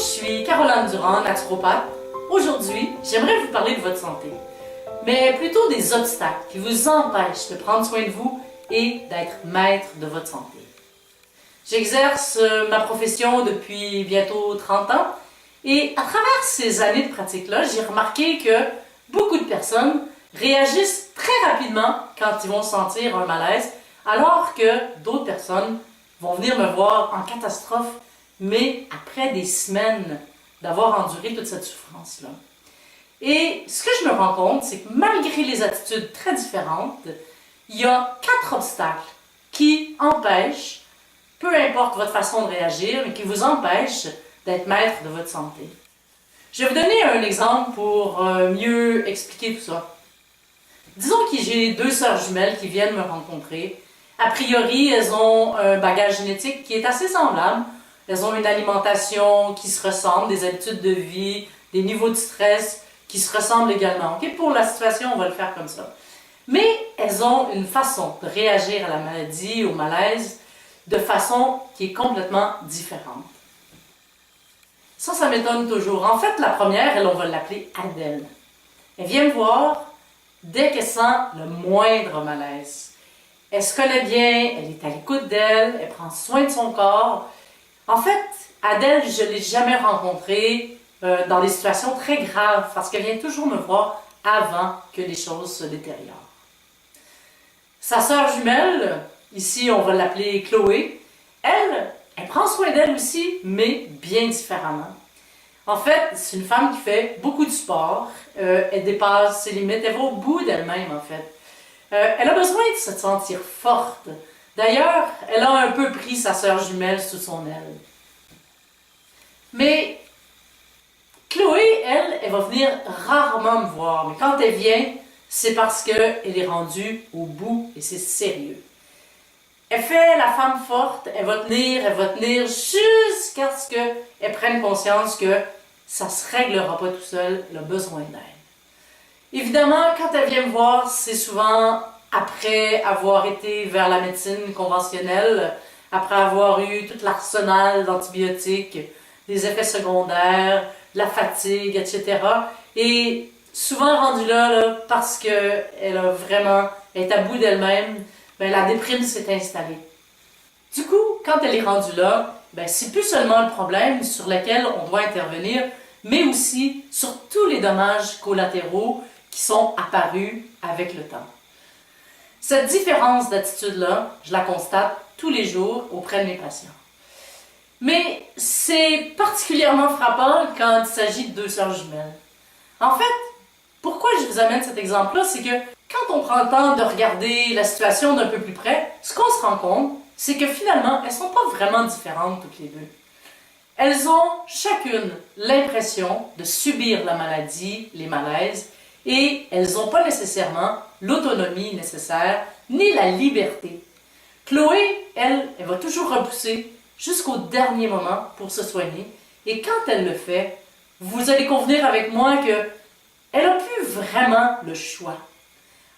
suis Caroline Durand, naturopathe. Aujourd'hui, j'aimerais vous parler de votre santé, mais plutôt des obstacles qui vous empêchent de prendre soin de vous et d'être maître de votre santé. J'exerce ma profession depuis bientôt 30 ans et à travers ces années de pratique-là, j'ai remarqué que beaucoup de personnes réagissent très rapidement quand ils vont sentir un malaise, alors que d'autres personnes vont venir me voir en catastrophe, mais après des semaines d'avoir enduré toute cette souffrance-là. Et ce que je me rends compte, c'est que malgré les attitudes très différentes, il y a 4 obstacles qui empêchent, peu importe votre façon de réagir, mais qui vous empêchent d'être maître de votre santé. Je vais vous donner un exemple pour mieux expliquer tout ça. Disons que j'ai 2 sœurs jumelles qui viennent me rencontrer. A priori, elles ont un bagage génétique qui est assez semblable. Elles ont une alimentation qui se ressemble, des habitudes de vie, des niveaux de stress qui se ressemblent également. Okay? Pour la situation, on va le faire comme ça. Mais elles ont une façon de réagir à la maladie, au malaise, de façon qui est complètement différente. Ça m'étonne toujours. En fait, la première, on va l'appeler Adèle. Elle vient me voir dès qu'elle sent le moindre malaise. Elle se connaît bien, elle est à l'écoute d'elle, elle prend soin de son corps. En fait, Adèle, je ne l'ai jamais rencontrée dans des situations très graves parce qu'elle vient toujours me voir avant que les choses se détériorent. Sa sœur jumelle, ici on va l'appeler Chloé, elle prend soin d'elle aussi, mais bien différemment. En fait, c'est une femme qui fait beaucoup de sport, elle dépasse ses limites, elle va au bout d'elle-même en fait. Elle a besoin de se sentir forte. D'ailleurs, elle a un peu pris sa sœur jumelle sous son aile. Mais Chloé, elle va venir rarement me voir. Mais quand elle vient, c'est parce qu'elle est rendue au bout et c'est sérieux. Elle fait la femme forte, elle va tenir jusqu'à ce qu'elle prenne conscience que ça ne se réglera pas tout seul, elle a besoin d'aide. Évidemment, quand elle vient me voir, c'est souvent après avoir été vers la médecine conventionnelle, après avoir eu tout l'arsenal d'antibiotiques, des effets secondaires, la fatigue, etc. Et souvent rendue là parce qu'elle est à bout d'elle-même, la déprime s'est installée. Du coup, quand elle est rendue là, c'est plus seulement le problème sur lequel on doit intervenir, mais aussi sur tous les dommages collatéraux qui sont apparus avec le temps. Cette différence d'attitude-là, je la constate tous les jours auprès de mes patients. Mais c'est particulièrement frappant quand il s'agit de 2 sœurs jumelles. En fait, pourquoi je vous amène cet exemple-là, c'est que quand on prend le temps de regarder la situation d'un peu plus près, ce qu'on se rend compte, c'est que finalement, elles ne sont pas vraiment différentes toutes les deux. Elles ont chacune l'impression de subir la maladie, les malaises, et elles n'ont pas nécessairement l'autonomie nécessaire, ni la liberté. Chloé, elle va toujours repousser jusqu'au dernier moment pour se soigner, et quand elle le fait, vous allez convenir avec moi qu'elle n'a plus vraiment le choix.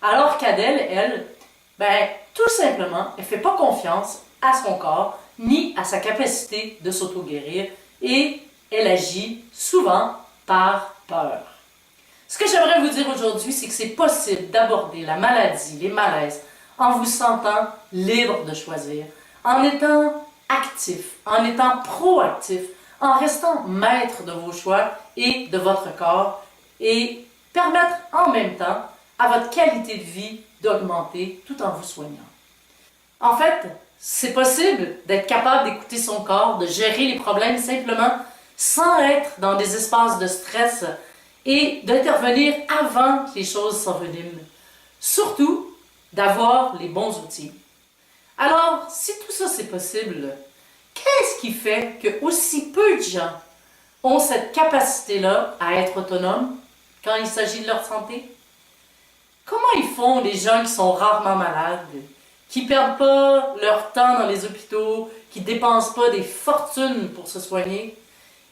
Alors qu'Adèle, elle, tout simplement, elle ne fait pas confiance à son corps, ni à sa capacité de s'auto-guérir, et elle agit souvent par peur. Ce que j'aimerais vous dire aujourd'hui, c'est que c'est possible d'aborder la maladie, les malaises, en vous sentant libre de choisir, en étant actif, en étant proactif, en restant maître de vos choix et de votre corps, et permettre en même temps à votre qualité de vie d'augmenter tout en vous soignant. En fait, c'est possible d'être capable d'écouter son corps, de gérer les problèmes simplement sans être dans des espaces de stress et d'intervenir avant que les choses s'enveniment. Surtout, d'avoir les bons outils. Alors, si tout ça c'est possible, qu'est-ce qui fait que aussi peu de gens ont cette capacité-là à être autonomes quand il s'agit de leur santé? Comment ils font les gens qui sont rarement malades, qui ne perdent pas leur temps dans les hôpitaux, qui ne dépensent pas des fortunes pour se soigner?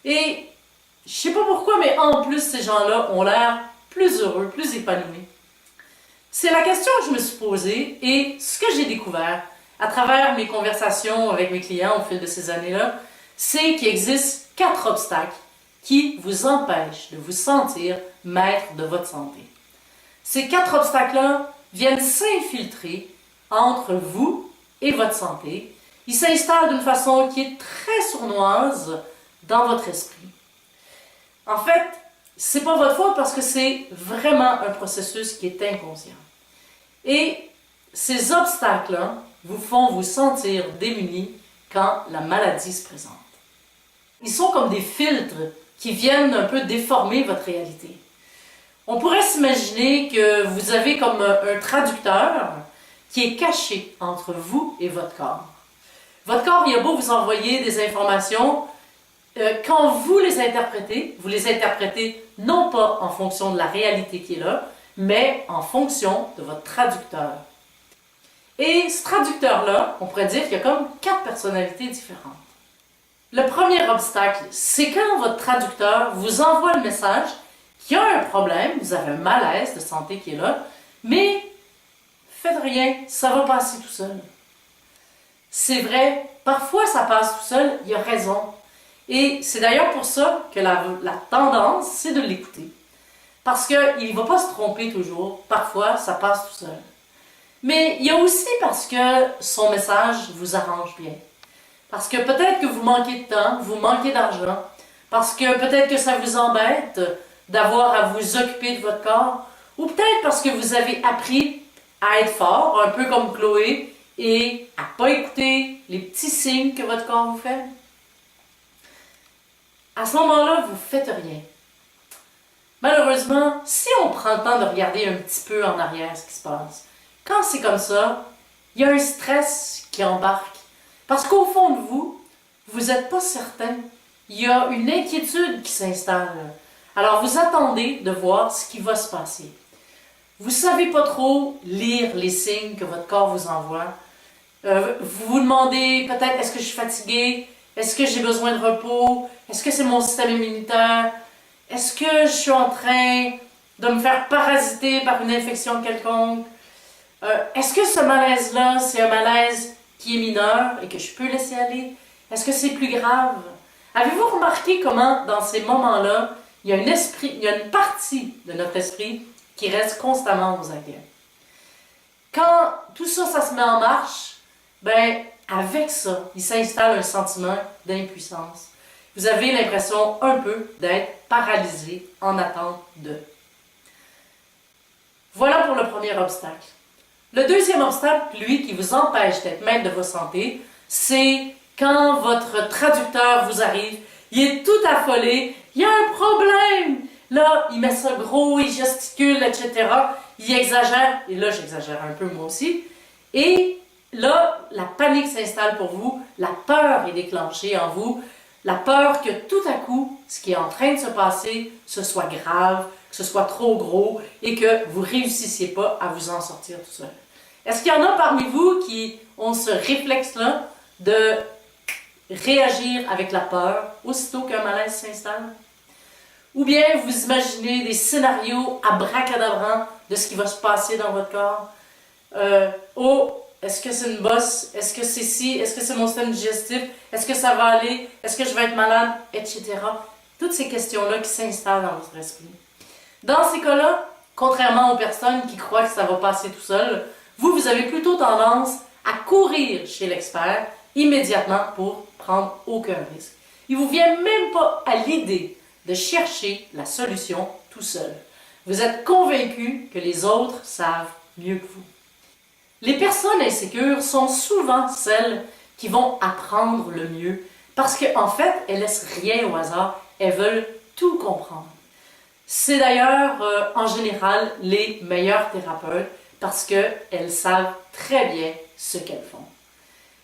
Et je ne sais pas pourquoi, mais en plus, ces gens-là ont l'air plus heureux, plus épanouis. C'est la question que je me suis posée et ce que j'ai découvert à travers mes conversations avec mes clients au fil de ces années-là, c'est qu'il existe 4 obstacles qui vous empêchent de vous sentir maître de votre santé. Ces 4 obstacles-là viennent s'infiltrer entre vous et votre santé. Ils s'installent d'une façon qui est très sournoise dans votre esprit. En fait, c'est pas votre faute parce que c'est vraiment un processus qui est inconscient. Et ces obstacles-là vous font vous sentir démunis quand la maladie se présente. Ils sont comme des filtres qui viennent un peu déformer votre réalité. On pourrait s'imaginer que vous avez comme un traducteur qui est caché entre vous et votre corps. Votre corps, il a beau vous envoyer des informations, quand vous les interprétez non pas en fonction de la réalité qui est là, mais en fonction de votre traducteur. Et ce traducteur-là, on pourrait dire qu'il y a comme 4 personnalités différentes. Le premier obstacle, c'est quand votre traducteur vous envoie le message qu'il y a un problème, vous avez un malaise de santé qui est là, mais faites rien, ça va passer tout seul. C'est vrai, parfois ça passe tout seul, il y a raison. Et c'est d'ailleurs pour ça que la tendance, c'est de l'écouter. Parce qu'il ne va pas se tromper toujours, parfois ça passe tout seul. Mais il y a aussi parce que son message vous arrange bien. Parce que peut-être que vous manquez de temps, vous manquez d'argent, parce que peut-être que ça vous embête d'avoir à vous occuper de votre corps, ou peut-être parce que vous avez appris à être fort, un peu comme Chloé, et à ne pas écouter les petits signes que votre corps vous fait. À ce moment-là, vous ne faites rien. Malheureusement, si on prend le temps de regarder un petit peu en arrière ce qui se passe, quand c'est comme ça, il y a un stress qui embarque. Parce qu'au fond de vous, vous n'êtes pas certain. Il y a une inquiétude qui s'installe. Alors vous attendez de voir ce qui va se passer. Vous ne savez pas trop lire les signes que votre corps vous envoie. Vous vous demandez peut-être, est-ce que je suis fatigué? Est-ce que j'ai besoin de repos? Est-ce que c'est mon système immunitaire? Est-ce que je suis en train de me faire parasiter par une infection quelconque? Est-ce que ce malaise-là, c'est un malaise qui est mineur et que je peux laisser aller? Est-ce que c'est plus grave? Avez-vous remarqué comment, dans ces moments-là, il y a une partie de notre esprit qui reste constamment aux aguets? Quand tout ça, ça se met en marche, avec ça, il s'installe un sentiment d'impuissance. Vous avez l'impression un peu d'être paralysé en attente de. Voilà pour le premier obstacle. Le deuxième obstacle, lui, qui vous empêche d'être maître de votre santé, c'est quand votre traducteur vous arrive, il est tout affolé, il y a un problème. Là, il met ça gros, il gesticule, etc. Il exagère, et là, j'exagère un peu moi aussi. Et là, la panique s'installe pour vous, la peur est déclenchée en vous, la peur que tout à coup, ce qui est en train de se passer, ce soit grave, que ce soit trop gros et que vous ne réussissiez pas à vous en sortir tout seul. Est-ce qu'il y en a parmi vous qui ont ce réflexe-là de réagir avec la peur aussitôt qu'un malaise s'installe? Ou bien vous imaginez des scénarios abracadabrants de ce qui va se passer dans votre corps? Est-ce que c'est une bosse? Est-ce que c'est ci? Est-ce que c'est mon système digestif? Est-ce que ça va aller? Est-ce que je vais être malade? Etc. Toutes ces questions-là qui s'installent dans votre esprit. Dans ces cas-là, contrairement aux personnes qui croient que ça va passer tout seul, vous avez plutôt tendance à courir chez l'expert immédiatement pour prendre aucun risque. Il ne vous vient même pas à l'idée de chercher la solution tout seul. Vous êtes convaincu que les autres savent mieux que vous. Les personnes insécures sont souvent celles qui vont apprendre le mieux parce qu'en fait, elles ne laissent rien au hasard, elles veulent tout comprendre. C'est d'ailleurs en général les meilleurs thérapeutes parce qu'elles savent très bien ce qu'elles font.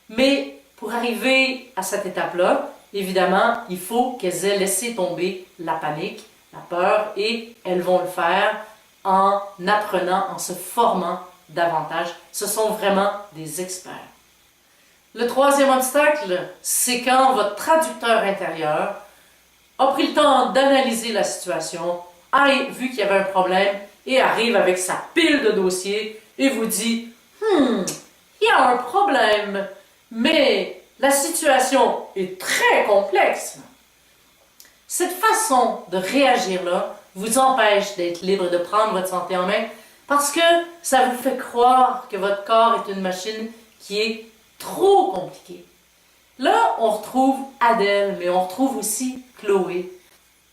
Mais pour arriver à cette étape-là, évidemment, il faut qu'elles aient laissé tomber la panique, la peur, et elles vont le faire en apprenant, en se formant davantage. Ce sont vraiment des experts. Le troisième obstacle, c'est quand votre traducteur intérieur a pris le temps d'analyser la situation, a vu qu'il y avait un problème et arrive avec sa pile de dossiers et vous dit « il y a un problème, mais la situation est très complexe. » Cette façon de réagir-là vous empêche d'être libre de prendre votre santé en main parce que ça vous fait croire que votre corps est une machine qui est trop compliquée. Là, on retrouve Adèle, mais on retrouve aussi Chloé.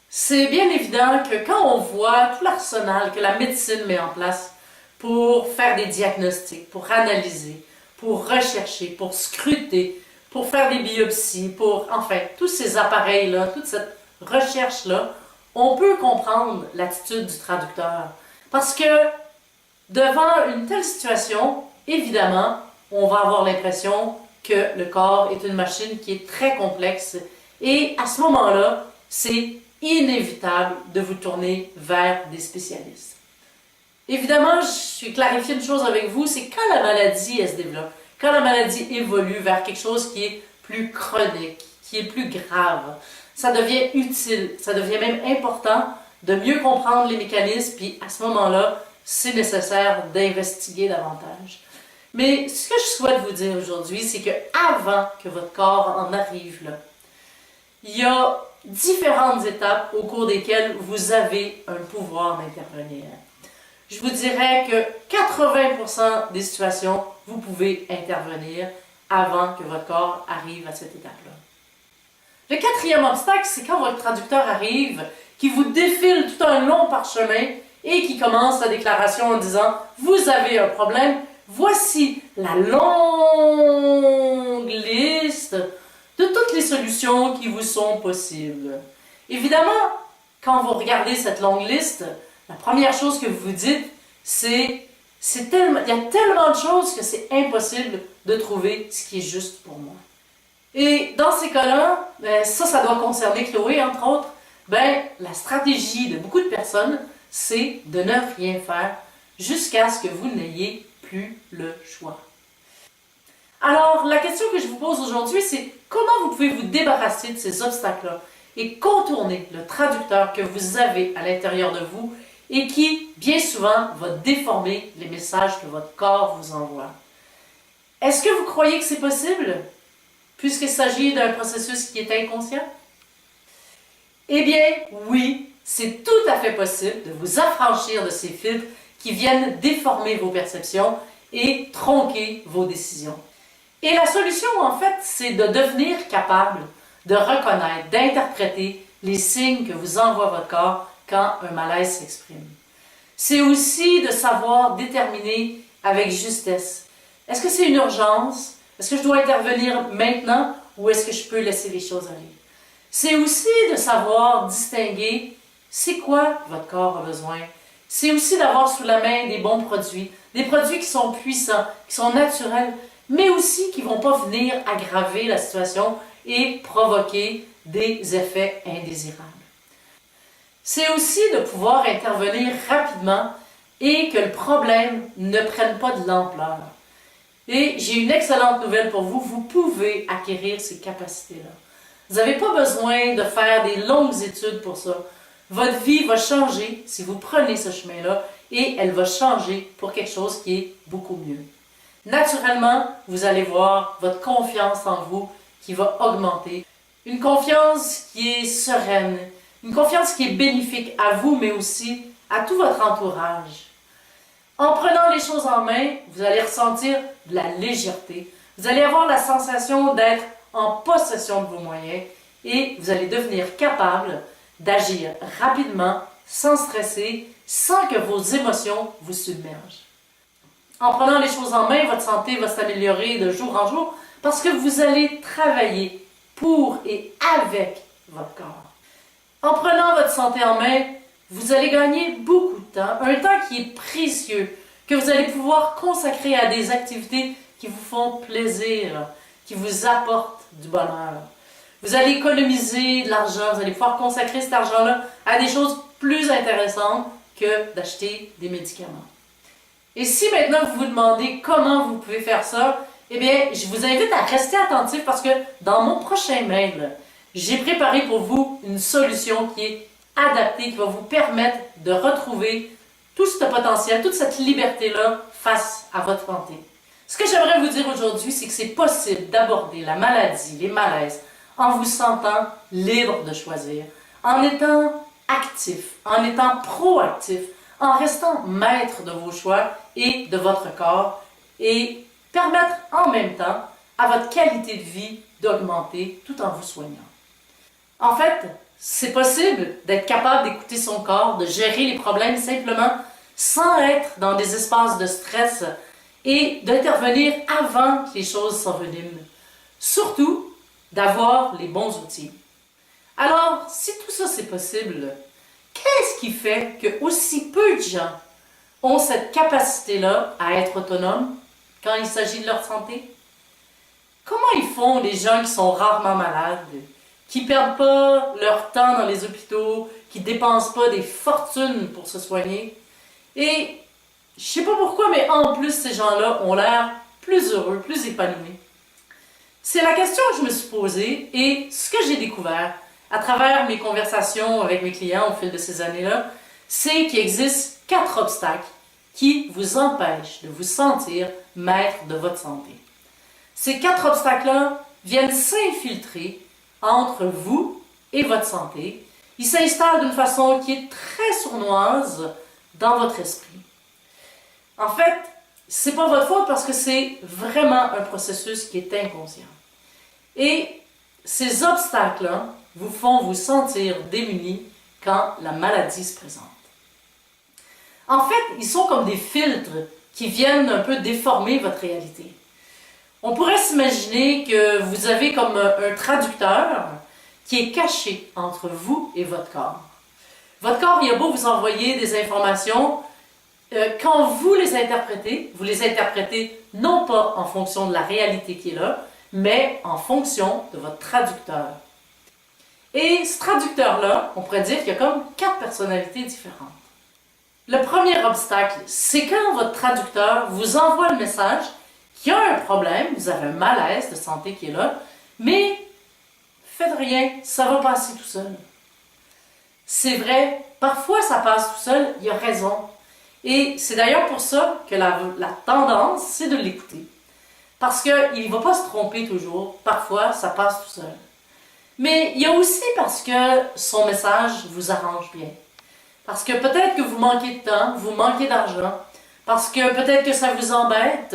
C'est bien évident que quand on voit tout l'arsenal que la médecine met en place pour faire des diagnostics, pour analyser, pour rechercher, pour scruter, pour faire des biopsies, enfin, tous ces appareils-là, toute cette recherche-là, on peut comprendre l'attitude du traducteur. Parce que devant une telle situation, évidemment, on va avoir l'impression que le corps est une machine qui est très complexe et à ce moment-là, c'est inévitable de vous tourner vers des spécialistes. Évidemment, je vais clarifier une chose avec vous, c'est quand la maladie elle se développe, quand la maladie évolue vers quelque chose qui est plus chronique, qui est plus grave, ça devient utile, ça devient même important de mieux comprendre les mécanismes, puis à ce moment-là, c'est nécessaire d'investiguer davantage. Mais ce que je souhaite vous dire aujourd'hui, c'est que avant que votre corps en arrive là, il y a différentes étapes au cours desquelles vous avez un pouvoir d'intervenir. Je vous dirais que 80% des situations, vous pouvez intervenir avant que votre corps arrive à cette étape-là. Le quatrième obstacle, c'est quand votre traducteur arrive, qui vous défile tout un long parchemin et qui commence la déclaration en disant « Vous avez un problème, voici la longue liste de toutes les solutions qui vous sont possibles. » Évidemment, quand vous regardez cette longue liste, la première chose que vous vous dites, il y a tellement de choses que c'est impossible de trouver ce qui est juste pour moi. Et dans ces cas-là, ça doit concerner Chloé, entre autres, la stratégie de beaucoup de personnes, c'est de ne rien faire jusqu'à ce que vous n'ayez plus le choix. Alors, la question que je vous pose aujourd'hui, c'est comment vous pouvez vous débarrasser de ces obstacles-là et contourner le traducteur que vous avez à l'intérieur de vous et qui, bien souvent, va déformer les messages que votre corps vous envoie. Est-ce que vous croyez que c'est possible, puisqu'il s'agit d'un processus qui est inconscient? Eh bien, oui, c'est tout à fait possible de vous affranchir de ces filtres qui viennent déformer vos perceptions et tronquer vos décisions. Et la solution, en fait, c'est de devenir capable de reconnaître, d'interpréter les signes que vous envoie votre corps quand un malaise s'exprime. C'est aussi de savoir déterminer avec justesse. Est-ce que c'est une urgence? Est-ce que je dois intervenir maintenant ou est-ce que je peux laisser les choses aller? C'est aussi de savoir distinguer c'est quoi votre corps a besoin. C'est aussi d'avoir sous la main des bons produits, des produits qui sont puissants, qui sont naturels, mais aussi qui ne vont pas venir aggraver la situation et provoquer des effets indésirables. C'est aussi de pouvoir intervenir rapidement et que le problème ne prenne pas de l'ampleur. Et j'ai une excellente nouvelle pour vous, vous pouvez acquérir ces capacités-là. Vous n'avez pas besoin de faire des longues études pour ça. Votre vie va changer si vous prenez ce chemin-là et elle va changer pour quelque chose qui est beaucoup mieux. Naturellement, vous allez voir votre confiance en vous qui va augmenter. Une confiance qui est sereine, une confiance qui est bénéfique à vous, mais aussi à tout votre entourage. En prenant les choses en main, vous allez ressentir de la légèreté. Vous allez avoir la sensation d'être en possession de vos moyens et vous allez devenir capable d'agir rapidement, sans stresser, sans que vos émotions vous submergent. En prenant les choses en main, votre santé va s'améliorer de jour en jour parce que vous allez travailler pour et avec votre corps. En prenant votre santé en main, vous allez gagner beaucoup de temps, un temps qui est précieux, que vous allez pouvoir consacrer à des activités qui vous font plaisir, qui vous apportent du bonheur. Vous allez économiser de l'argent, vous allez pouvoir consacrer cet argent-là à des choses plus intéressantes que d'acheter des médicaments. Et si maintenant vous vous demandez comment vous pouvez faire ça, eh bien, je vous invite à rester attentif parce que dans mon prochain mail, j'ai préparé pour vous une solution qui est adaptée, qui va vous permettre de retrouver tout ce potentiel, toute cette liberté-là face à votre santé. Ce que j'aimerais vous dire aujourd'hui, c'est que c'est possible d'aborder la maladie, les malaises, en vous sentant libre de choisir, en étant actif, en étant proactif, en restant maître de vos choix et de votre corps et permettre en même temps à votre qualité de vie d'augmenter tout en vous soignant. En fait, c'est possible d'être capable d'écouter son corps, de gérer les problèmes simplement sans être dans des espaces de stress et d'intervenir avant que les choses s'enveniment. Surtout, d'avoir les bons outils. Alors, si tout ça c'est possible, qu'est-ce qui fait que aussi peu de gens ont cette capacité-là à être autonomes quand il s'agit de leur santé? Comment ils font les gens qui sont rarement malades, qui perdent pas leur temps dans les hôpitaux, qui dépensent pas des fortunes pour se soigner? Et je sais pas pourquoi, mais en plus ces gens-là ont l'air plus heureux, plus épanouis. C'est la question que je me suis posée et ce que j'ai découvert à travers mes conversations avec mes clients au fil de ces années-là, c'est qu'il existe 4 obstacles qui vous empêchent de vous sentir maître de votre santé. Ces 4 obstacles-là viennent s'infiltrer entre vous et votre santé. Ils s'installent d'une façon qui est très sournoise dans votre esprit. En fait, c'est pas votre faute parce que c'est vraiment un processus qui est inconscient. Et ces obstacles-là vous font vous sentir démunis quand la maladie se présente. En fait, ils sont comme des filtres qui viennent un peu déformer votre réalité. On pourrait s'imaginer que vous avez comme un traducteur qui est caché entre vous et votre corps. Votre corps, il a beau vous envoyer des informations, quand vous les interprétez non pas en fonction de la réalité qui est là, mais en fonction de votre traducteur. Et ce traducteur-là, on pourrait dire qu'il y a comme 4 personnalités différentes. Le premier obstacle, c'est quand votre traducteur vous envoie le message qu'il y a un problème, vous avez un malaise de santé qui est là, mais faites rien, ça va passer tout seul. C'est vrai, parfois ça passe tout seul, il a raison. Et c'est d'ailleurs pour ça que la tendance, c'est de l'écouter. Parce qu'il ne va pas se tromper toujours, parfois ça passe tout seul. Mais il y a aussi parce que son message vous arrange bien. Parce que peut-être que vous manquez de temps, vous manquez d'argent, parce que peut-être que ça vous embête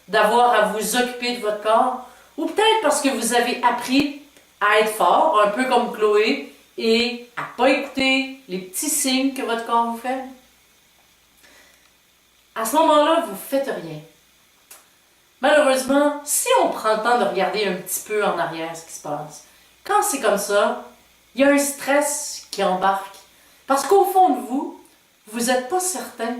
d'avoir à vous occuper de votre corps, ou peut-être parce que vous avez appris à être fort, un peu comme Chloé, et à ne pas écouter les petits signes que votre corps vous fait. À ce moment-là, vous ne faites rien. Malheureusement, si on prend le temps de regarder un petit peu en arrière ce qui se passe, quand c'est comme ça, il y a un stress qui embarque. Parce qu'au fond de vous, vous n'êtes pas certain.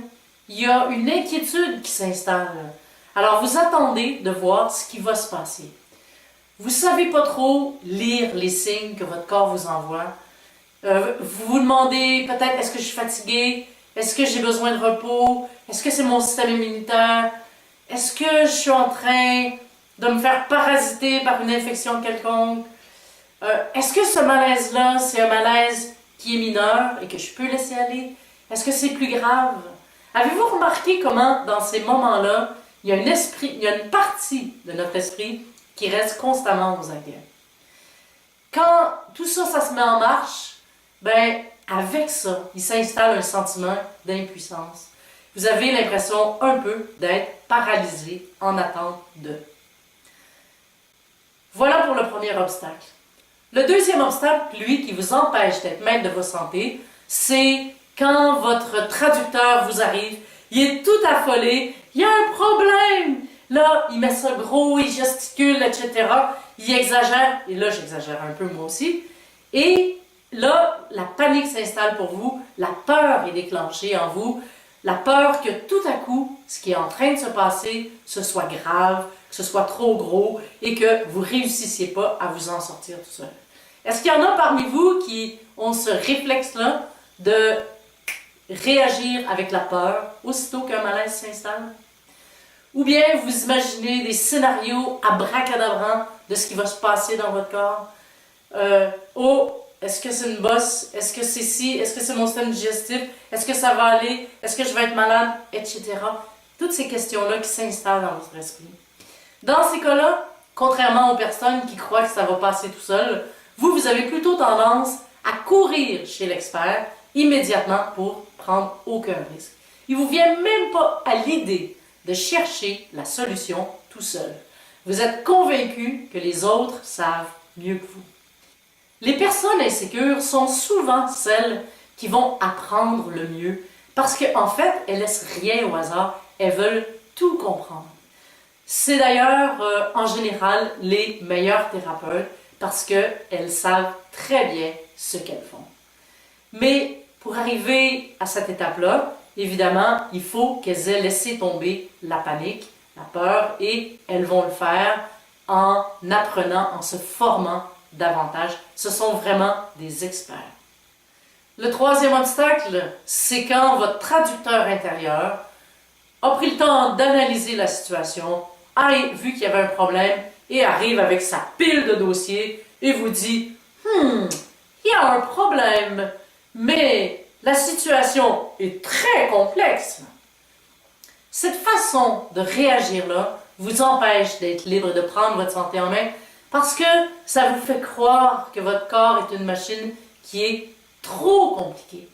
Il y a une inquiétude qui s'installe. Alors vous attendez de voir ce qui va se passer. Vous ne savez pas trop lire les signes que votre corps vous envoie. Vous vous demandez peut-être, est-ce que je suis fatigué? Est-ce que j'ai besoin de repos? Est-ce que c'est mon système immunitaire? Est-ce que je suis en train de me faire parasiter par une infection quelconque? Est-ce que ce malaise-là, c'est un malaise qui est mineur et que je peux laisser aller? Est-ce que c'est plus grave? Avez-vous remarqué comment, dans ces moments-là, il y a une partie de notre esprit qui reste constamment aux aguets? Quand tout ça, ça se met en marche, ben, avec ça, il s'installe un sentiment d'impuissance. Vous avez l'impression un peu d'être paralysé en attente de. Voilà pour le premier obstacle. Le deuxième obstacle, lui, qui vous empêche d'être maître de votre santé, c'est quand votre traducteur vous arrive, il est tout affolé, il y a un problème. Là, il met ça gros, il gesticule, etc. Il exagère, et là, j'exagère un peu moi aussi. Et là, la panique s'installe pour vous, la peur est déclenchée en vous, la peur que tout à coup, ce qui est en train de se passer, ce soit grave, que ce soit trop gros et que vous ne réussissiez pas à vous en sortir tout seul. Est-ce qu'il y en a parmi vous qui ont ce réflexe-là de réagir avec la peur aussitôt qu'un malaise s'installe? Ou bien vous imaginez des scénarios abracadabrants de ce qui va se passer dans votre corps? Est-ce que c'est une bosse? Est-ce que c'est ci? Est-ce que c'est mon système digestif? Est-ce que ça va aller? Est-ce que je vais être malade? Etc. Toutes ces questions-là qui s'installent dans votre esprit. Dans ces cas-là, contrairement aux personnes qui croient que ça va passer tout seul, vous avez plutôt tendance à courir chez l'expert immédiatement pour prendre aucun risque. Il ne vous vient même pas à l'idée de chercher la solution tout seul. Vous êtes convaincu que les autres savent mieux que vous. Les personnes insécures sont souvent celles qui vont apprendre le mieux parce qu'en fait, elles laissent rien au hasard, elles veulent tout comprendre. C'est d'ailleurs en général les meilleurs thérapeutes parce qu'elles savent très bien ce qu'elles font. Mais pour arriver à cette étape-là, évidemment, il faut qu'elles aient laissé tomber la panique, la peur, et elles vont le faire en apprenant, en se formant davantage. Ce sont vraiment des experts. Le troisième obstacle, c'est quand votre traducteur intérieur a pris le temps d'analyser la situation, a vu qu'il y avait un problème et arrive avec sa pile de dossiers et vous dit « il y a un problème, mais la situation est très complexe. » Cette façon de réagir-là vous empêche d'être libre de prendre votre santé en main parce que ça vous fait croire que votre corps est une machine qui est trop compliquée.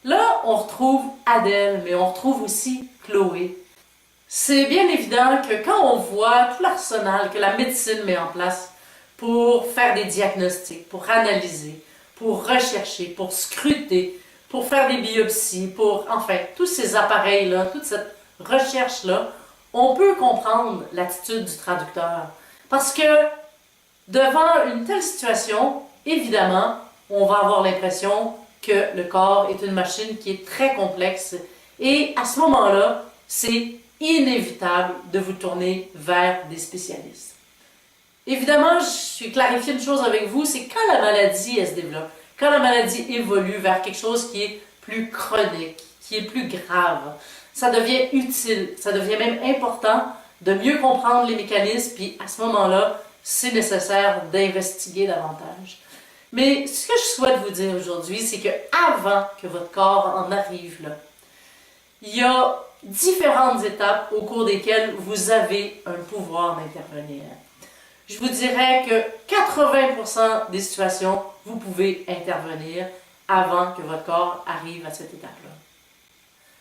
Là, on retrouve Adèle, mais on retrouve aussi Chloé. C'est bien évident que quand on voit tout l'arsenal que la médecine met en place pour faire des diagnostics, pour analyser, pour rechercher, pour scruter, pour faire des biopsies, enfin, tous ces appareils-là, toute cette recherche-là, on peut comprendre l'attitude du traducteur. Parce que devant une telle situation, évidemment, on va avoir l'impression que le corps est une machine qui est très complexe et à ce moment-là, c'est inévitable de vous tourner vers des spécialistes. Évidemment, je vais clarifier une chose avec vous, c'est quand la maladie elle se développe, quand la maladie évolue vers quelque chose qui est plus chronique, qui est plus grave, ça devient utile, ça devient même important de mieux comprendre les mécanismes, puis à ce moment-là, c'est nécessaire d'investiguer davantage. Mais ce que je souhaite vous dire aujourd'hui, c'est qu'avant que votre corps en arrive là, il y a différentes étapes au cours desquelles vous avez un pouvoir d'intervenir. Je vous dirais que 80% des situations, vous pouvez intervenir avant que votre corps arrive à cette étape-là.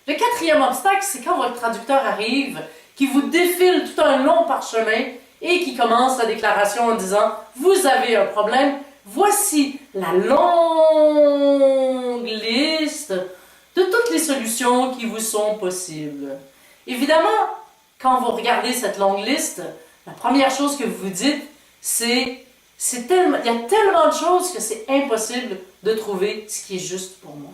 Le quatrième obstacle, c'est quand votre traducteur arrive, qui vous défile tout un long parchemin et qui commence la déclaration en disant « Vous avez un problème, voici la longue liste de toutes les solutions qui vous sont possibles. » Évidemment, quand vous regardez cette longue liste, la première chose que vous vous dites, c'est il y a tellement de choses que c'est impossible de trouver ce qui est juste pour moi.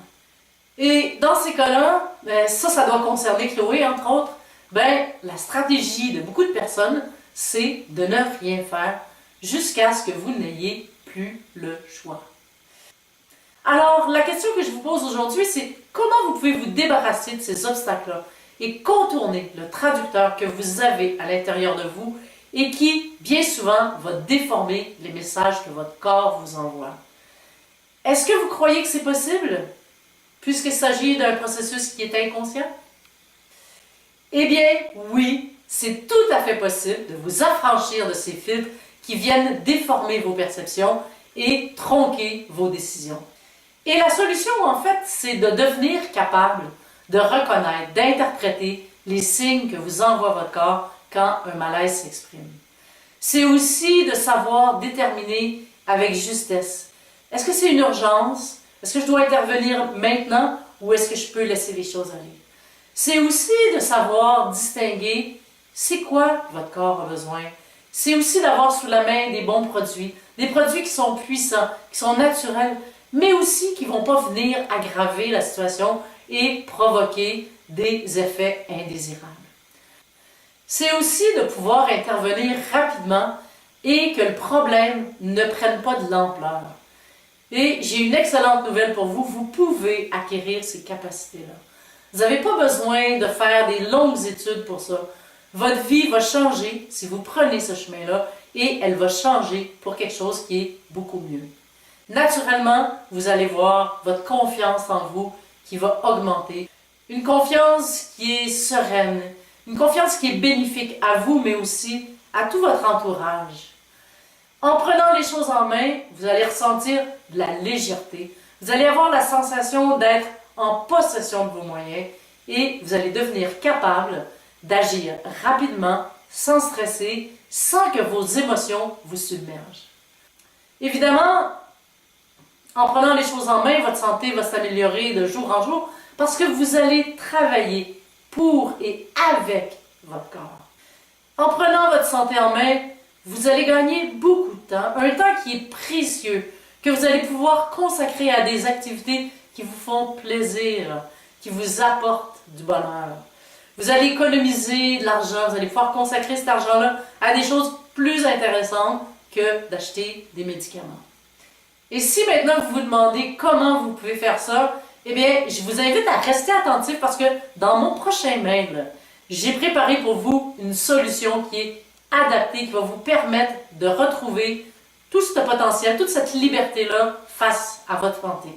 Et dans ces cas-là, ça doit concerner Chloé, entre autres, la stratégie de beaucoup de personnes, c'est de ne rien faire jusqu'à ce que vous n'ayez plus le choix. Alors, la question que je vous pose aujourd'hui, c'est comment vous pouvez vous débarrasser de ces obstacles-là et contourner le traducteur que vous avez à l'intérieur de vous et qui, bien souvent, va déformer les messages que votre corps vous envoie. Est-ce que vous croyez que c'est possible, puisqu'il s'agit d'un processus qui est inconscient? Eh bien, oui, c'est tout à fait possible de vous affranchir de ces filtres qui viennent déformer vos perceptions et tronquer vos décisions. Et la solution, en fait, c'est de devenir capable de reconnaître, d'interpréter les signes que vous envoie votre corps quand un malaise s'exprime. C'est aussi de savoir déterminer avec justesse. Est-ce que c'est une urgence? Est-ce que je dois intervenir maintenant ou est-ce que je peux laisser les choses aller? C'est aussi de savoir distinguer c'est quoi votre corps a besoin. C'est aussi d'avoir sous la main des bons produits, des produits qui sont puissants, qui sont naturels, mais aussi qui ne vont pas venir aggraver la situation et provoquer des effets indésirables. C'est aussi de pouvoir intervenir rapidement et que le problème ne prenne pas de l'ampleur. Et j'ai une excellente nouvelle pour vous, vous pouvez acquérir ces capacités-là. Vous n'avez pas besoin de faire des longues études pour ça. Votre vie va changer si vous prenez ce chemin-là et elle va changer pour quelque chose qui est beaucoup mieux. Naturellement, vous allez voir votre confiance en vous qui va augmenter. Une confiance qui est sereine, une confiance qui est bénéfique à vous, mais aussi à tout votre entourage. En prenant les choses en main, vous allez ressentir de la légèreté. Vous allez avoir la sensation d'être en possession de vos moyens et vous allez devenir capable d'agir rapidement, sans stresser, sans que vos émotions vous submergent. Évidemment, en prenant les choses en main, votre santé va s'améliorer de jour en jour parce que vous allez travailler pour et avec votre corps. En prenant votre santé en main, vous allez gagner beaucoup de temps, un temps qui est précieux, que vous allez pouvoir consacrer à des activités qui vous font plaisir, qui vous apportent du bonheur. Vous allez économiser de l'argent, vous allez pouvoir consacrer cet argent-là à des choses plus intéressantes que d'acheter des médicaments. Et si maintenant vous vous demandez comment vous pouvez faire ça, eh bien, je vous invite à rester attentif parce que dans mon prochain mail, j'ai préparé pour vous une solution qui est adaptée, qui va vous permettre de retrouver tout ce potentiel, toute cette liberté-là face à votre santé.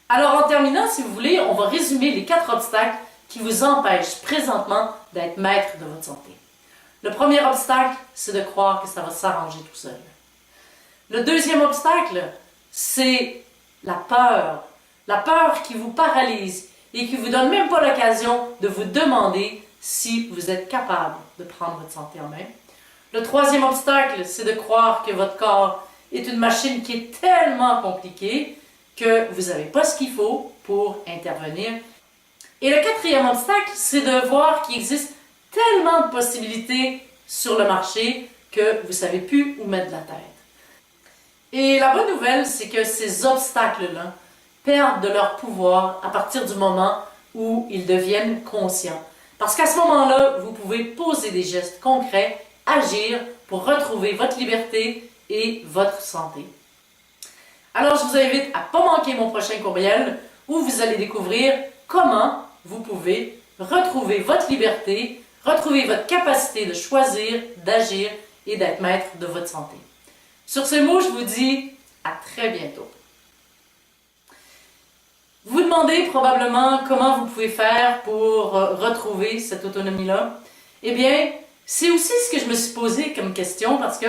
Alors en terminant, si vous voulez, on va résumer les 4 obstacles qui vous empêchent présentement d'être maître de votre santé. Le premier obstacle, c'est de croire que ça va s'arranger tout seul. Le deuxième obstacle, c'est la peur. La peur qui vous paralyse et qui ne vous donne même pas l'occasion de vous demander si vous êtes capable de prendre votre santé en main. Le troisième obstacle, c'est de croire que votre corps est une machine qui est tellement compliquée que vous n'avez pas ce qu'il faut pour intervenir. Et le quatrième obstacle, c'est de voir qu'il existe tellement de possibilités sur le marché que vous ne savez plus où mettre la tête. Et la bonne nouvelle, c'est que ces obstacles-là perdent de leur pouvoir à partir du moment où ils deviennent conscients. Parce qu'à ce moment-là, vous pouvez poser des gestes concrets, agir pour retrouver votre liberté et votre santé. Alors, je vous invite à ne pas manquer mon prochain courriel où vous allez découvrir comment vous pouvez retrouver votre liberté, retrouver votre capacité de choisir, d'agir et d'être maître de votre santé. Sur ces mots, je vous dis à très bientôt. Vous vous demandez probablement comment vous pouvez faire pour retrouver cette autonomie-là. Eh bien, c'est aussi ce que je me suis posé comme question parce que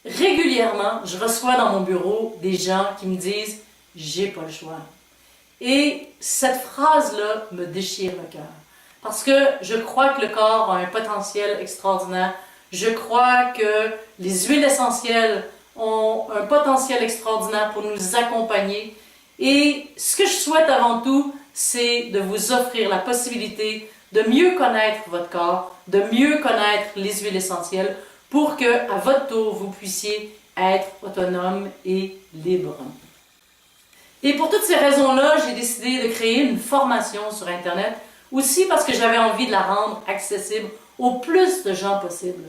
régulièrement, je reçois dans mon bureau des gens qui me disent « j'ai pas le choix ». Et cette phrase-là me déchire le cœur. Parce que je crois que le corps a un potentiel extraordinaire. Je crois que les huiles essentielles ont un potentiel extraordinaire pour nous accompagner. Et ce que je souhaite avant tout, c'est de vous offrir la possibilité de mieux connaître votre corps, de mieux connaître les huiles essentielles pour que, à votre tour, vous puissiez être autonome et libre. Et pour toutes ces raisons-là, j'ai décidé de créer une formation sur Internet, aussi parce que j'avais envie de la rendre accessible au plus de gens possible.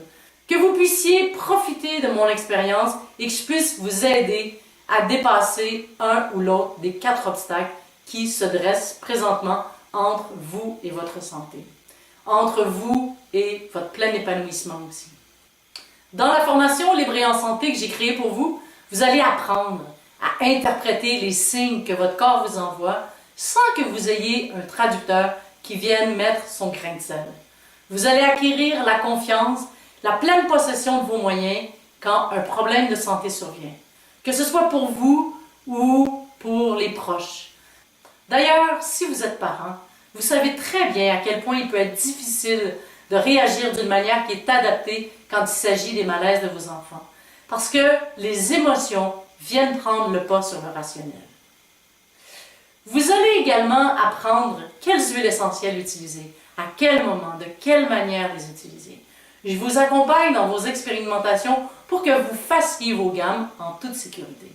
Que vous puissiez profiter de mon expérience et que je puisse vous aider à dépasser un ou l'autre des 4 obstacles qui se dressent présentement entre vous et votre santé, entre vous et votre plein épanouissement aussi. Dans la formation Libre et en santé que j'ai créée pour vous, vous allez apprendre à interpréter les signes que votre corps vous envoie sans que vous ayez un traducteur qui vienne mettre son grain de sel. Vous allez acquérir la confiance, la pleine possession de vos moyens quand un problème de santé survient, que ce soit pour vous ou pour les proches. D'ailleurs, si vous êtes parent, vous savez très bien à quel point il peut être difficile de réagir d'une manière qui est adaptée quand il s'agit des malaises de vos enfants. Parce que les émotions viennent prendre le pas sur le rationnel. Vous allez également apprendre quelles huiles essentielles utiliser, à quel moment, de quelle manière les utiliser. Je vous accompagne dans vos expérimentations pour que vous fassiez vos gammes en toute sécurité.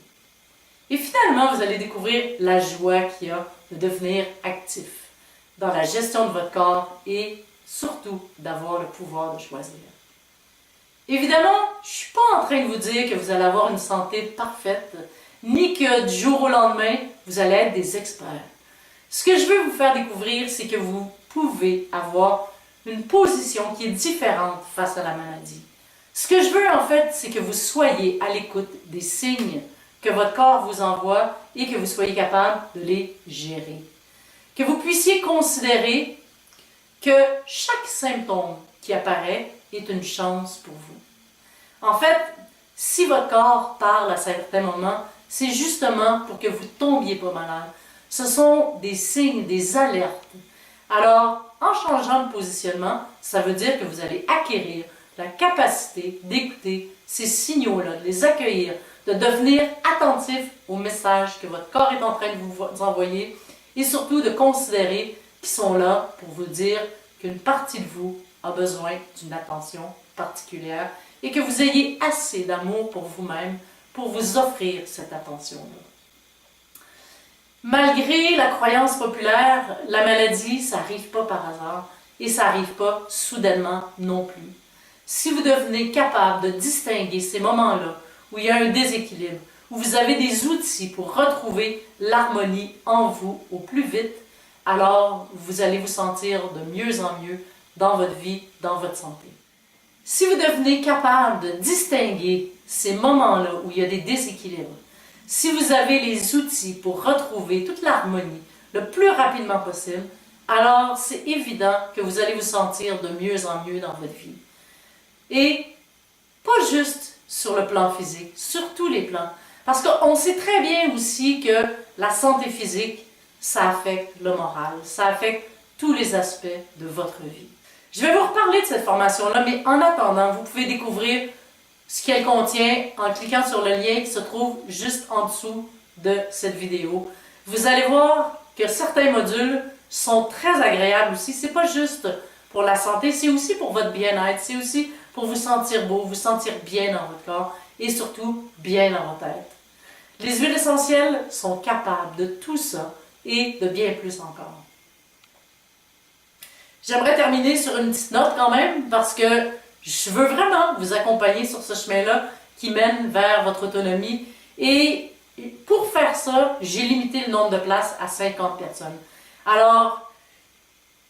Et finalement, vous allez découvrir la joie qu'il y a de devenir actif dans la gestion de votre corps et surtout d'avoir le pouvoir de choisir. Évidemment, je ne suis pas en train de vous dire que vous allez avoir une santé parfaite, ni que du jour au lendemain, vous allez être des experts. Ce que je veux vous faire découvrir, c'est que vous pouvez avoir une position qui est différente face à la maladie. Ce que je veux en fait, c'est que vous soyez à l'écoute des signes que votre corps vous envoie et que vous soyez capable de les gérer. Que vous puissiez considérer que chaque symptôme qui apparaît est une chance pour vous. En fait, Si votre corps parle à certains moments, c'est justement pour que vous tombiez pas malade. Ce sont des signes, des alertes. Alors, en changeant de positionnement, ça veut dire que vous allez acquérir la capacité d'écouter ces signaux-là, de les accueillir, de devenir attentif aux messages que votre corps est en train de vous envoyer et surtout de considérer qu'ils sont là pour vous dire qu'une partie de vous a besoin d'une attention particulière et que vous ayez assez d'amour pour vous-même pour vous offrir cette attention-là. Malgré la croyance populaire, la maladie, ça n'arrive pas par hasard et ça n'arrive pas soudainement non plus. Si vous devenez capable de distinguer ces moments-là où il y a un déséquilibre, où vous avez des outils pour retrouver l'harmonie en vous au plus vite, alors vous allez vous sentir de mieux en mieux dans votre vie, dans votre santé. Si vous devenez capable de distinguer ces moments-là où il y a des déséquilibres, si vous avez les outils pour retrouver toute l'harmonie le plus rapidement possible, alors c'est évident que vous allez vous sentir de mieux en mieux dans votre vie. Et pas juste sur le plan physique, sur tous les plans. Parce qu'on sait très bien aussi que la santé physique, ça affecte le moral, ça affecte tous les aspects de votre vie. Je vais vous reparler de cette formation-là, mais en attendant, vous pouvez découvrir ce qu'elle contient en cliquant sur le lien qui se trouve juste en dessous de cette vidéo. Vous allez voir que certains modules sont très agréables aussi. C'est pas juste pour la santé, c'est aussi pour votre bien-être, c'est aussi pour vous sentir beau, vous sentir bien dans votre corps et surtout bien dans votre tête. Les huiles essentielles sont capables de tout ça et de bien plus encore. J'aimerais terminer sur une petite note quand même parce que je veux vraiment vous accompagner sur ce chemin-là qui mène vers votre autonomie. Et pour faire ça, j'ai limité le nombre de places à 50 personnes. Alors,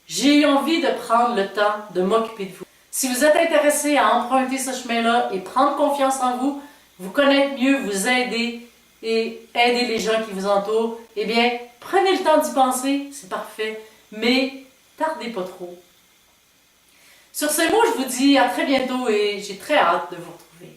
j'ai envie de prendre le temps de m'occuper de vous. Si vous êtes intéressé à emprunter ce chemin-là et prendre confiance en vous, vous connaître mieux, vous aider et aider les gens qui vous entourent, eh bien, prenez le temps d'y penser, c'est parfait, mais tardez pas trop. Sur ces mots, je vous dis à très bientôt et j'ai très hâte de vous retrouver.